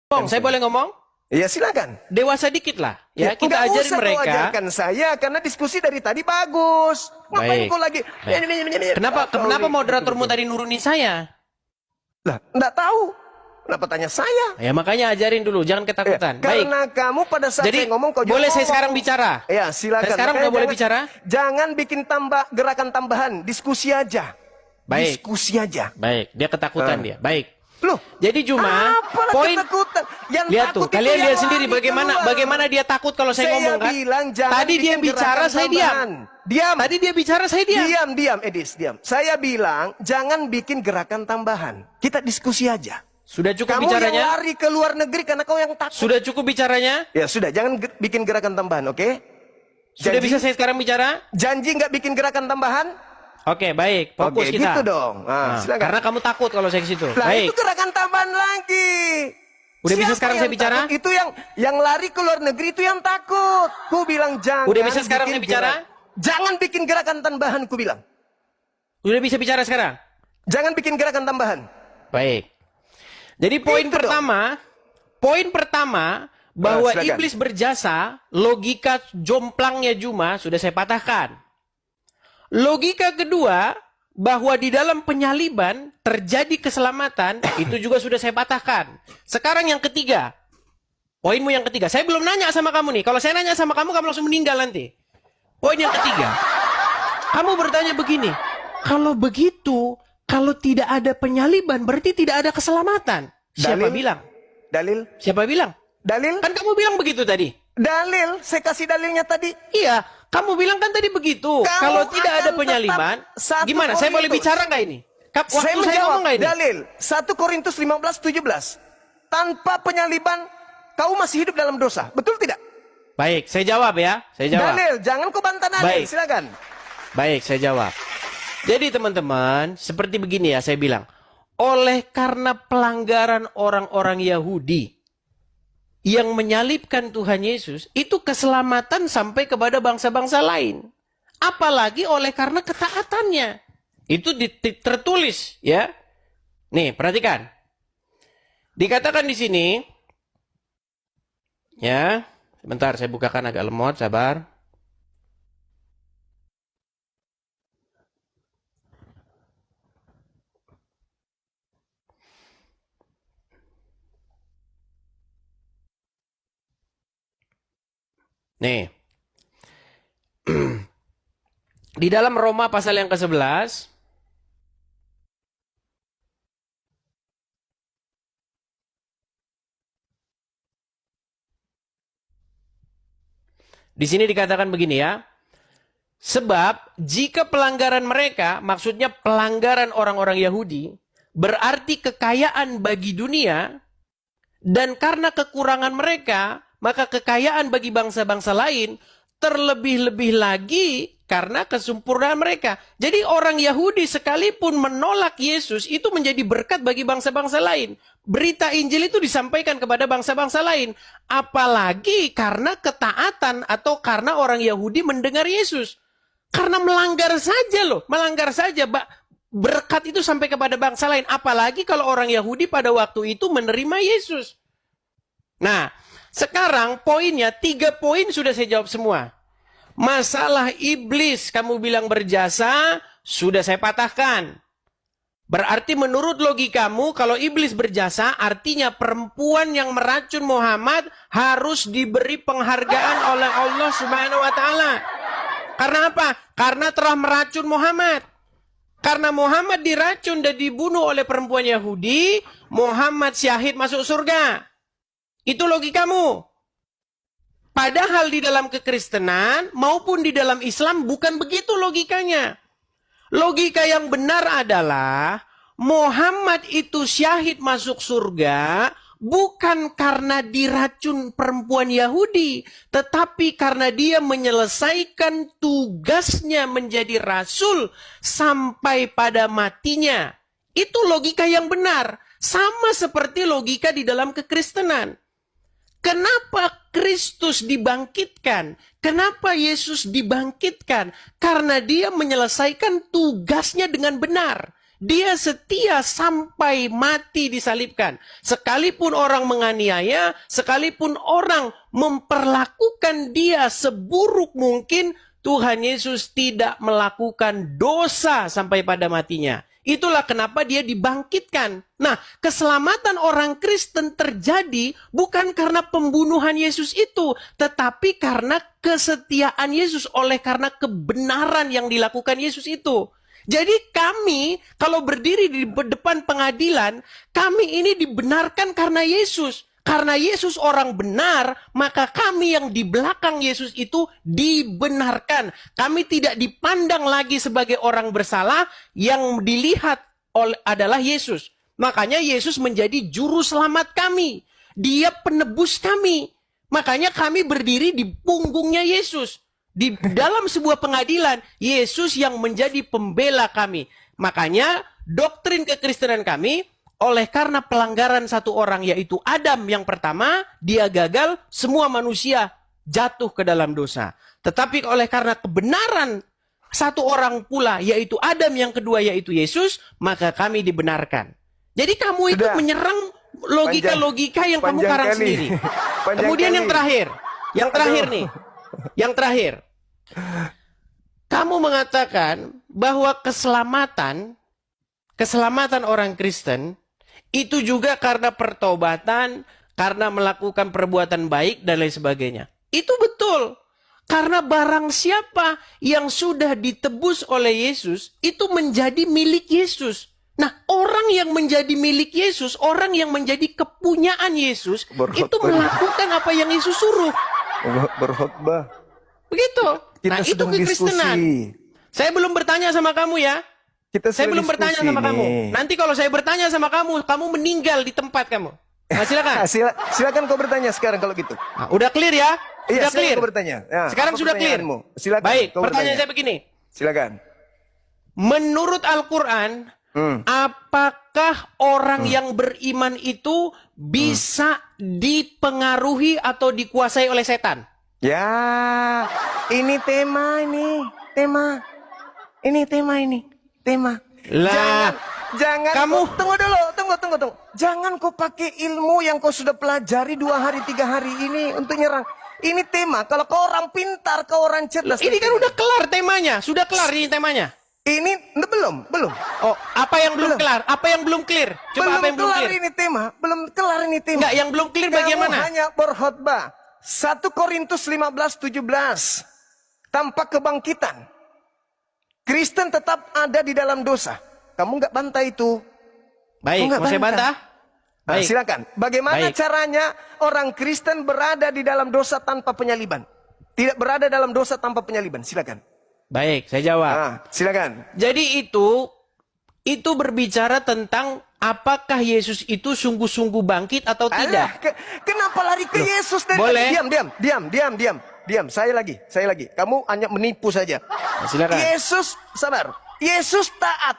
Saya boleh ngomong? Iya silakan. Dewasa dikit lah. Ya, kita nggak ajarin usah mereka. kau ajarkan saya karena diskusi dari tadi bagus. Ngapain Baik. kau lagi? Kenapa moderatormu tadi nurunin saya? Lah, nggak tahu. Kenapa tanya saya? Ya makanya ajarin dulu, jangan ketakutan. Baik. Karena kamu pada saat Jadi saya ngomong kau boleh saya ngomong. sekarang bicara? Ya silakan. Saya sekarang Makanya udah boleh bicara? Jangan bikin gerakan tambahan, diskusi aja. Baik. Diskusi aja. Baik, dia ketakutan dia. Baik. Loh, Jadi cuma apalah poin ketakutan? Yang lihat takut tuh, itu kalian yang lihat sendiri lari keluar. bagaimana dia takut kalau saya ngomong kan? bilang jangan Tadi dia bikin bicara, gerakan saya diam. tambahan. Diam. Tadi dia bicara, saya diam. Diam, Edis, diam. Saya bilang jangan bikin gerakan tambahan. Kita diskusi aja. Sudah cukup Kamu bicaranya? yang lari ke luar negeri karena kau yang takut. Sudah cukup bicaranya? Ya sudah, jangan bikin gerakan tambahan, oke? Sudah Janji? bisa saya sekarang bicara? Janji nggak bikin gerakan tambahan? Oke, baik. Fokus Oke, kita. gitu dong. Nah, silakan. Karena kamu takut kalau saya ke situ. Lah Baik. itu gerakan tambahan lagi. Udah bisa Siapa sekarang yang saya bicara? takut? Itu yang lari ke luar negeri itu yang takut. Ku bilang jangan. Udah bisa sekarang bikin saya bicara? Jangan bikin gerakan tambahan, ku bilang. Sudah bisa bicara sekarang? Jangan bikin gerakan tambahan. Baik. Jadi poin pertama bahwa silakan. iblis berjasa, logika jomplangnya Juma sudah saya patahkan. Logika kedua, bahwa di dalam penyaliban terjadi keselamatan, itu juga sudah saya patahkan. Sekarang yang ketiga. Poinmu yang ketiga. Saya belum nanya sama kamu nih. Kalau saya nanya sama kamu, kamu langsung meninggal nanti. Poin yang ketiga. Kamu bertanya begini. Kalau begitu, kalau tidak ada penyaliban, berarti tidak ada keselamatan. Siapa Dalil? bilang? Dalil? Siapa bilang? Dalil? Kan kamu bilang begitu tadi. Dalil? Saya kasih dalilnya tadi. Iya, kamu bilang kan tadi begitu. Kamu Kalau tidak ada akan penyaliban, tetap 1 gimana? Saya boleh Korintus. bicara nggak ini? Waktu Saya saya menjawab ngomong nggak ini? dalil 1 Korintus 15:17. Tanpa penyaliban kau masih hidup dalam dosa. Betul tidak? Baik, saya jawab ya. Saya jawab. Dalil, jangan kau bantah dalil. Baik. Silakan. Baik, saya jawab. Jadi teman-teman, seperti begini ya saya bilang. Oleh karena pelanggaran orang-orang Yahudi yang menyalibkan Tuhan Yesus, itu keselamatan sampai kepada bangsa-bangsa lain. Apalagi oleh karena ketaatannya. Itu tertulis ya. Nih, perhatikan. Dikatakan di sini ya, sebentar saya bukakan agak lemot, sabar. Nih. Di dalam Roma pasal yang ke-11 di sini dikatakan begini ya. Sebab jika pelanggaran mereka, maksudnya pelanggaran orang-orang Yahudi, berarti kekayaan bagi dunia, dan karena kekurangan mereka, maka kekayaan bagi bangsa-bangsa lain, terlebih-lebih lagi karena kesempurnaan mereka. Jadi orang Yahudi sekalipun menolak Yesus, itu menjadi berkat bagi bangsa-bangsa lain. Berita Injil itu disampaikan kepada bangsa-bangsa lain. Apalagi karena ketaatan atau karena orang Yahudi mendengar Yesus. Karena melanggar saja loh, melanggar saja. Berkat itu sampai kepada bangsa lain. Apalagi kalau orang Yahudi pada waktu itu menerima Yesus. Nah, sekarang poinnya, 3 poin sudah saya jawab semua. Masalah iblis kamu bilang berjasa, sudah saya patahkan. Berarti menurut logikamu, kalau iblis berjasa, artinya perempuan yang meracun Muhammad harus diberi penghargaan oleh Allah Subhanahu wa Ta'ala. Karena apa? Karena telah meracun Muhammad. Karena Muhammad diracun dan dibunuh oleh perempuan Yahudi, Muhammad syahid masuk surga. Itu logikamu. Padahal di dalam kekristenan maupun di dalam Islam bukan begitu logikanya. Logika yang benar adalah Muhammad itu syahid masuk surga bukan karena diracun perempuan Yahudi, tetapi karena dia menyelesaikan tugasnya menjadi rasul sampai pada matinya. Itu logika yang benar. Sama seperti logika di dalam kekristenan. Kenapa Kristus dibangkitkan? Kenapa Yesus dibangkitkan? Karena dia menyelesaikan tugasnya dengan benar. Dia setia sampai mati disalibkan. Sekalipun orang menganiaya, sekalipun orang memperlakukan dia seburuk mungkin, Tuhan Yesus tidak melakukan dosa sampai pada matinya. Itulah kenapa dia dibangkitkan. Nah, keselamatan orang Kristen terjadi bukan karena pembunuhan Yesus itu, tetapi karena kesetiaan Yesus, oleh karena kebenaran yang dilakukan Yesus itu. Jadi kami, kalau berdiri di depan pengadilan, kami ini dibenarkan karena Yesus. Karena Yesus orang benar, maka kami yang di belakang Yesus itu dibenarkan. Kami tidak dipandang lagi sebagai orang bersalah, yang dilihat adalah Yesus. Makanya Yesus menjadi juru selamat kami. Dia penebus kami. Makanya kami berdiri di punggungnya Yesus. Di dalam sebuah pengadilan, Yesus yang menjadi pembela kami. Makanya doktrin kekristenan kami, oleh karena pelanggaran satu orang, yaitu Adam yang pertama, dia gagal, semua manusia jatuh ke dalam dosa. Tetapi oleh karena kebenaran satu orang pula, yaitu Adam yang kedua, yaitu Yesus, maka kami dibenarkan. Jadi kamu itu menyerang logika-logika yang kamu karang sendiri. Kemudian yang terakhir nih, yang terakhir. Kamu mengatakan bahwa keselamatan orang Kristen itu juga karena pertobatan, karena melakukan perbuatan baik dan lain sebagainya. Itu betul. Karena barang siapa yang sudah ditebus oleh Yesus, itu menjadi milik Yesus. Nah, orang yang menjadi milik Yesus, orang yang menjadi kepunyaan Yesus, itu melakukan apa yang Yesus suruh. Berkhotbah. Begitu. Nah, itu kekristenan. Saya belum bertanya sama kamu ya. Saya belum bertanya sama kamu. Nanti kalau saya bertanya sama kamu, kamu meninggal di tempat kamu. Nah, silakan. Silakan kau bertanya sekarang kalau gitu. Nah, udah clear ya? Iya, udah clear. Bertanya. Nah, sekarang sudah clear. Silakan. Baik, pertanyaan saya begini. Silakan. Menurut Al-Quran, apakah orang yang beriman itu bisa dipengaruhi atau dikuasai oleh setan? Ya, ini tema ini. Lah, jangan kamu tunggu dulu. Jangan kau pakai ilmu yang kau sudah pelajari 2 hari 3 hari ini untuk nyerang. Ini tema. Kalau kau orang pintar, kau orang cerdas. Ini kan udah kelar temanya. Sudah kelar ini temanya. Ini belum. Oh, apa yang belum kelar? Apa yang belum clear? Coba apa yang belum clear? Belum kelar ini tema. Enggak, yang belum clear bagaimana? Kamu hanya berkhotbah. 1 Korintus 15:17. Tanpa kebangkitan, Kristen tetap ada di dalam dosa. Kamu nggak bantah itu. Baik, mau saya bantah? Nah, Baik. silakan. Bagaimana caranya orang Kristen berada di dalam dosa tanpa penyaliban? Tidak berada dalam dosa tanpa penyaliban. Silakan. Baik, saya jawab. Nah, silakan. Jadi itu berbicara tentang apakah Yesus itu sungguh-sungguh bangkit atau tidak. Kenapa lari ke Yesus dari boleh. Diam. Saya lagi. Kamu hanya menipu saja. Nah, silakan. Yesus, sabar. Yesus taat.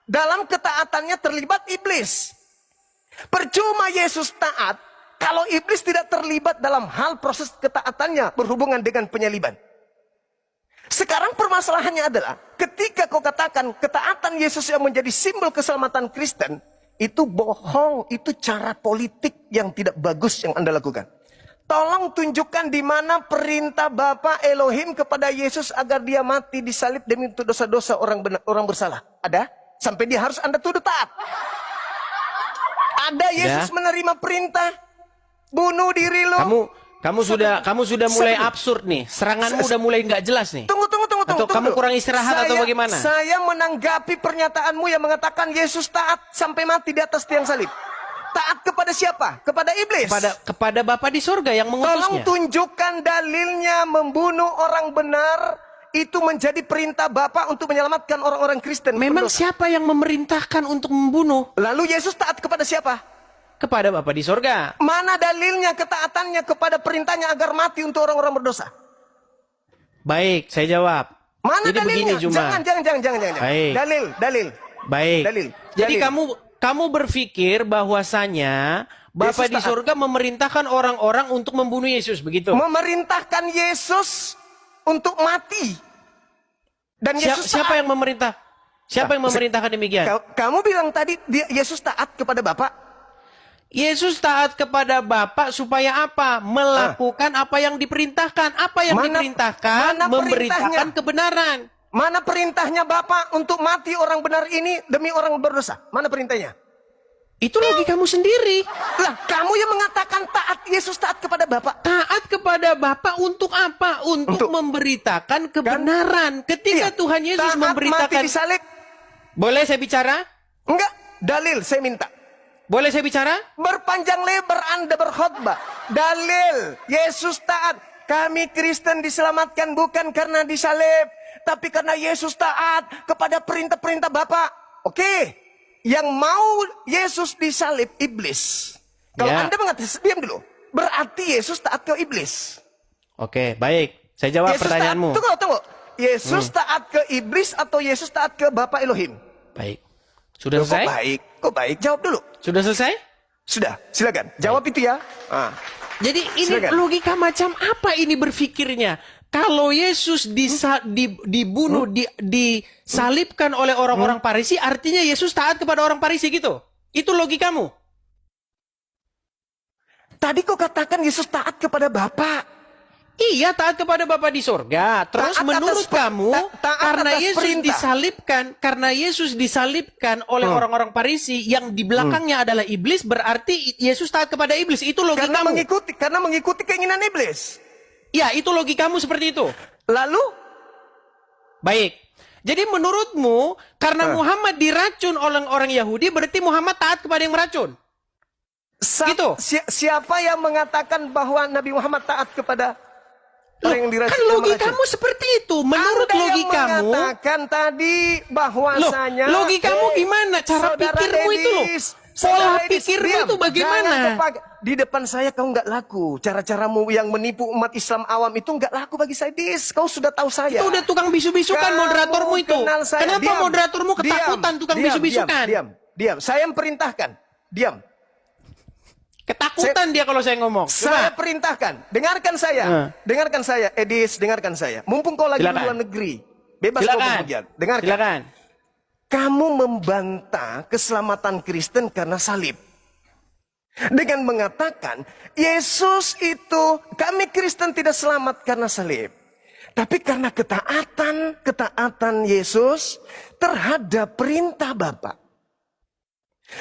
Dalam ketaatannya terlibat iblis. Percuma Yesus taat kalau iblis tidak terlibat dalam hal proses ketaatannya berhubungan dengan penyaliban. Sekarang permasalahannya adalah ketika kau katakan ketaatan Yesus yang menjadi simbol keselamatan Kristen, itu bohong, itu cara politik yang tidak bagus yang Anda lakukan. Tolong tunjukkan di mana perintah Bapa Elohim kepada Yesus agar dia mati disalib demi untuk dosa-dosa orang bersalah. Ada? Sampai dia harus Anda tuduh taat. Ada Yesus menerima perintah bunuh diri lo. Kamu sudah mulai absurd nih. Seranganmu udah mulai nggak jelas nih. Tunggu. Atau kamu kurang istirahat atau bagaimana? Saya menanggapi pernyataanmu yang mengatakan Yesus taat sampai mati di atas tiang salib. Taat kepada siapa? Kepada iblis. Kepada Bapa di surga yang mengutusnya. Tolong tunjukkan dalilnya membunuh orang benar itu menjadi perintah Bapa untuk menyelamatkan orang-orang Kristen. Memang siapa yang memerintahkan untuk membunuh? Lalu Yesus taat kepada siapa? Kepada Bapa di surga. Mana dalilnya ketaatannya kepada perintahnya agar mati untuk orang-orang berdosa? Baik, saya jawab. Mana jadi dalilnya? Begini, Juma. Jangan. Baik. Dalil. Baik. Dalil. Jadi kamu berpikir bahwasanya Bapa di surga memerintahkan orang-orang untuk membunuh Yesus, begitu? Memerintahkan Yesus untuk mati. Dan Yesus siapa yang memerintah? Siapa yang memerintahkan demikian? Kamu bilang tadi Yesus taat kepada Bapa. Yesus taat kepada Bapa supaya apa? Melakukan apa yang diperintahkan. Apa yang diperintahkan? mana Memberitakan perintahnya? kebenaran. Mana perintahnya Bapa untuk mati orang benar ini demi orang berdosa? Mana perintahnya? Itu logikamu sendiri. Lah, kamu yang mengatakan taat, Yesus taat kepada Bapa. Taat kepada Bapa untuk apa? Untuk memberitakan kebenaran. Ketika Iya. Tuhan Yesus Taat mati memberitakan... disalib. Boleh saya bicara? Enggak, dalil saya minta. Boleh saya bicara? Berpanjang lebar Anda berkhotbah. Dalil, Yesus taat. Kami Kristen diselamatkan bukan karena disalib, tapi karena Yesus taat kepada perintah-perintah Bapa. Oke. Yang mau Yesus disalib iblis. Kalau Ya. Anda mengatakan, diam dulu. Berarti Yesus taat ke iblis. Oke, baik. Saya jawab Yesus pertanyaanmu. Taat, tunggu. Yesus taat ke iblis atau Yesus taat ke Bapa Elohim? Baik. Sudah Kok selesai? baik? Kok baik? Jawab dulu. Sudah selesai? Sudah, silakan. Jawab itu ya. Ah. Jadi ini Silakan. logika macam apa ini berpikirnya? Kalau Yesus dibunuh, disalibkan oleh orang-orang Farisi, artinya Yesus taat kepada orang Farisi gitu? Itu logikamu? Tadi kau katakan Yesus taat kepada Bapa. Iya, taat kepada Bapa di sorga. Terus Taat menurut atas kamu, taat karena atas Yesus perintah. disalibkan oleh orang-orang Farisi yang di belakangnya adalah iblis, berarti Yesus taat kepada iblis. Itu Karena logikamu. mengikuti keinginan iblis. Ya, itu logikamu seperti itu. Lalu Baik. Jadi menurutmu, karena Muhammad diracun oleh orang Yahudi, berarti Muhammad taat kepada yang meracun. Gitu. Siapa yang mengatakan bahwa Nabi Muhammad taat kepada orang yang diracun? Kan logikamu seperti itu. Menurut Anda yang logikamu, mengatakan tadi bahwasanya logikamu gimana? Cara Saudara pikirmu itu loh. Dedis, Pola Saudara Dedis, pikirmu diam. itu bagaimana? Di depan saya kau nggak laku. Cara-caramu yang menipu umat Islam awam itu nggak laku bagi saya, Dis. Kau sudah tahu saya. Itu udah tukang bisu-bisukan moderatormu itu. Kenal saya. Kenapa Diam. moderatormu ketakutan tukang bisu-bisukan? Diam. Saya yang perintahkan. Diam. Ketakutan dia kalau saya ngomong. Saya Coba. perintahkan. Dengarkan saya. Dengarkan saya. Edis, dengarkan saya. Mumpung kau lagi di Silakan. luar negeri. Bebas kau berhujat. Dengarkan. Silakan. Kamu membantah keselamatan Kristen karena salib. Dengan mengatakan, Yesus itu, kami Kristen tidak selamat karena salib. Tapi karena ketaatan Yesus terhadap perintah Bapa.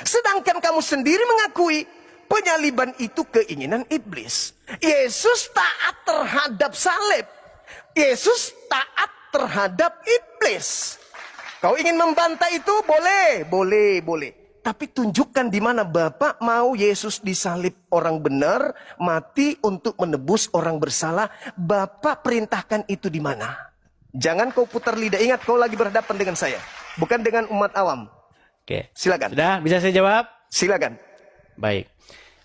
Sedangkan kamu sendiri mengakui, penyaliban itu keinginan iblis. Yesus taat terhadap salib. Yesus taat terhadap iblis. Kau ingin membantah itu? Boleh. Tapi tunjukkan di mana Bapak mau Yesus disalib orang benar, mati untuk menebus orang bersalah. Bapak perintahkan itu di mana? Jangan kau putar lidah. Ingat, kau lagi berhadapan dengan saya, bukan dengan umat awam. Oke. Silakan. Sudah, bisa saya jawab? Silakan. Baik.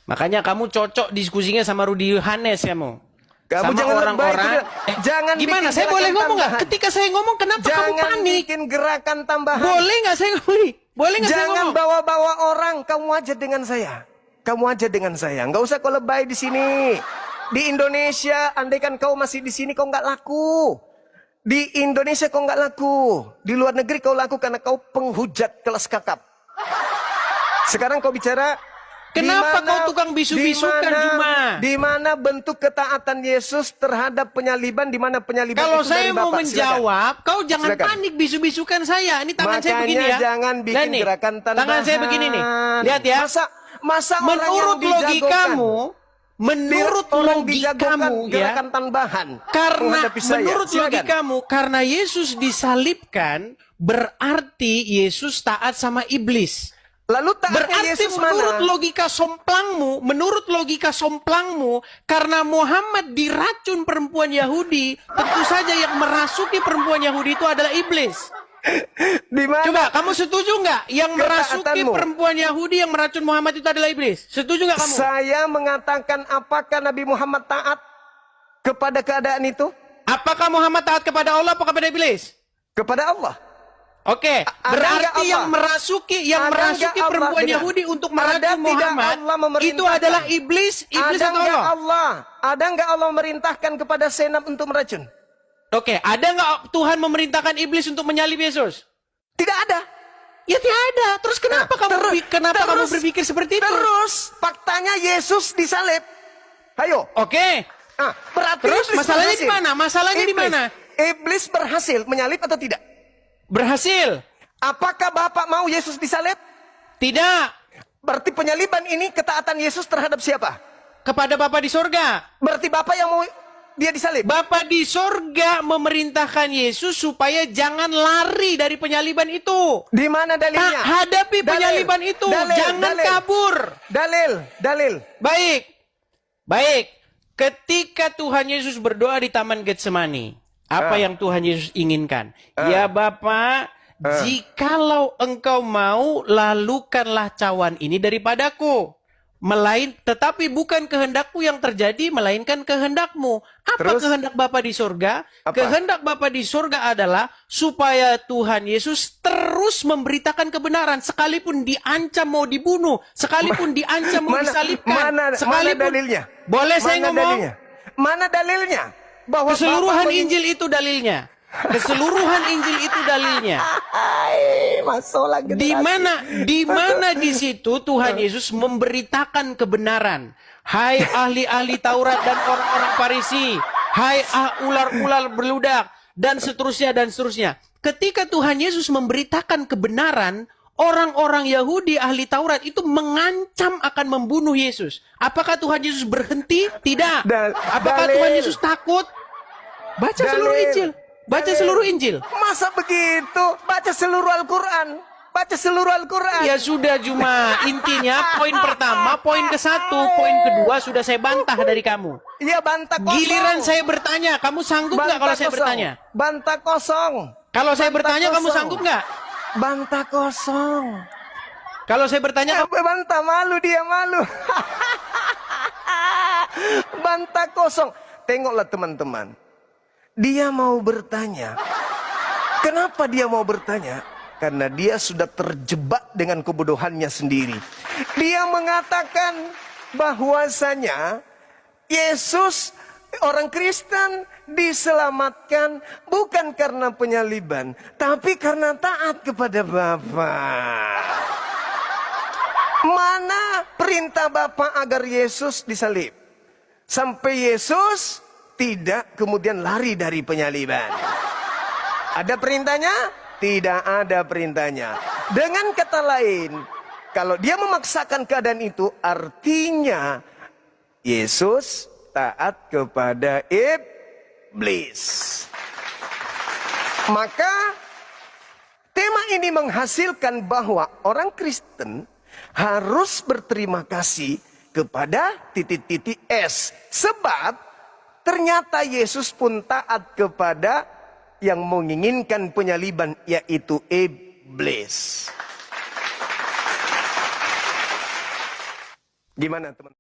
Makanya kamu cocok diskusinya sama Rudi Yohanes kamu. Kamu Sama jangan orang-orang. lebay, jangan gimana? bikin Saya boleh gerakan ngomong nggak? tambahan. Ketika saya ngomong, kenapa kamu Jangan panik? bikin gerakan tambahan. Boleh nggak saya ngomong? Boleh nggak saya Jangan ngomong? bawa-bawa orang. Kamu aja dengan saya. Kamu aja dengan saya. Nggak usah kau lebay di sini. Di Indonesia, andaikan kau masih di sini, kau nggak laku. Di Indonesia kau nggak laku. Di luar negeri kau laku karena kau penghujat kelas kakap. Sekarang kau bicara. Kenapa kau tukang bisu-bisukan, Juma? Di mana bentuk ketaatan Yesus terhadap penyaliban? Di mana penyaliban Kalau itu saya dari mau Bapak? menjawab, kau jangan Silakan. panik bisu-bisukan saya. Ini tangan saya Makanya begini ya. jangan bikin Dan nih, gerakan tambahan. tangan saya begini nih. Lihat ya. Masa orang Menurut yang logikamu, menurut orang logikamu dijagokan ya. gerakan tambahan Karena menghadapi saya. menurut Silakan. logikamu, karena Yesus disalibkan, berarti Yesus taat sama iblis. Lalu taatnya Berarti Yesus menurut mana? logika somplangmu, karena Muhammad diracun perempuan Yahudi, tentu saja yang merasuki perempuan Yahudi itu adalah iblis. Di mana? Coba, kamu setuju nggak? Yang merasuki Ketaatanmu. perempuan Yahudi yang meracun Muhammad itu adalah iblis? Setuju nggak kamu? Saya mengatakan apakah Nabi Muhammad taat kepada keadaan itu? Apakah Muhammad taat kepada Allah atau kepada iblis? Kepada Allah. Oke, Ada nggak berarti Allah? yang merasuki Ada merasuki nggak Allah? perempuan Dengar. Yahudi untuk Ada meracun tidak Muhammad Allah memerintahkan? itu adalah iblis Ada atau nggak Allah? Allah? Ada nggak Allah memerintahkan kepada senap untuk meracun? Oke, ada nggak Tuhan memerintahkan iblis untuk menyalib Yesus? Tidak ada. Ya tidak ada. Terus kenapa kamu berpikir seperti itu? Terus faktanya Yesus disalib. Ayo. Oke. Nah, berarti Terus iblis masalahnya berhasil. di mana? Masalahnya di mana? Iblis berhasil menyalib atau tidak? Berhasil. Apakah Bapak mau Yesus disalib? Tidak. Berarti penyaliban ini ketaatan Yesus terhadap siapa? Kepada Bapa di sorga. Berarti Bapak yang mau dia disalib? Bapa di sorga memerintahkan Yesus supaya jangan lari dari penyaliban itu. Di mana dalilnya? Hadapi penyaliban itu. Jangan kabur. Dalil. Baik. Ketika Tuhan Yesus berdoa di Taman Getsemani, apa yang Tuhan Yesus inginkan? Ya Bapa, jikalau engkau mau, lalukanlah cawan ini daripadaku. Tetapi bukan kehendakku yang terjadi, melainkan kehendakmu. Apa kehendak Bapa di sorga? Kehendak Bapa di sorga adalah supaya Tuhan Yesus terus memberitakan kebenaran. Sekalipun diancam mau dibunuh, sekalipun diancam mau disalibkan. Mana dalilnya? Boleh saya ngomong? Dalilnya? Mana dalilnya? Bahwa Keseluruhan Injil itu dalilnya. Keseluruhan Injil itu dalilnya. Di mana di situ Tuhan Yesus memberitakan kebenaran. Hai ahli-ahli Taurat dan orang-orang Farisi, hai ular-ular beludak, dan seterusnya dan seterusnya. Ketika Tuhan Yesus memberitakan kebenaran, orang-orang Yahudi ahli Taurat itu mengancam akan membunuh Yesus. Apakah Tuhan Yesus berhenti? Tidak. Apakah Tuhan Yesus takut? Baca seluruh Injil. Baca seluruh Injil. Masa begitu? Baca seluruh Al-Quran. Baca seluruh Al-Quran. Ya sudah, cuma intinya poin pertama, poin ke-1, poin kedua sudah saya bantah dari kamu. Iya, bantah kosong. Giliran saya bertanya, kamu sanggup nggak kalau saya bertanya? Bantah kosong. Kalau saya bertanya, kamu sanggup nggak? Bantah kosong. Kalau saya bertanya, kamu... Bantah, malu dia, malu. Bantah kosong. Tengoklah teman-teman. Dia mau bertanya. Kenapa dia mau bertanya? Karena dia sudah terjebak dengan kebodohannya sendiri. Dia mengatakan bahwasanya Yesus, orang Kristen, diselamatkan bukan karena penyaliban, tapi karena taat kepada Bapa. Mana perintah Bapa agar Yesus disalib? Sampai Yesus tidak kemudian lari dari penyaliban. Ada perintahnya? Tidak ada perintahnya. Dengan kata lain, kalau dia memaksakan keadaan itu, artinya Yesus taat kepada iblis. Maka tema ini menghasilkan bahwa orang Kristen harus berterima kasih kepada titik-titik S. Sebab ternyata Yesus pun taat kepada yang menginginkan penyaliban, yaitu iblis. Gimana teman-teman?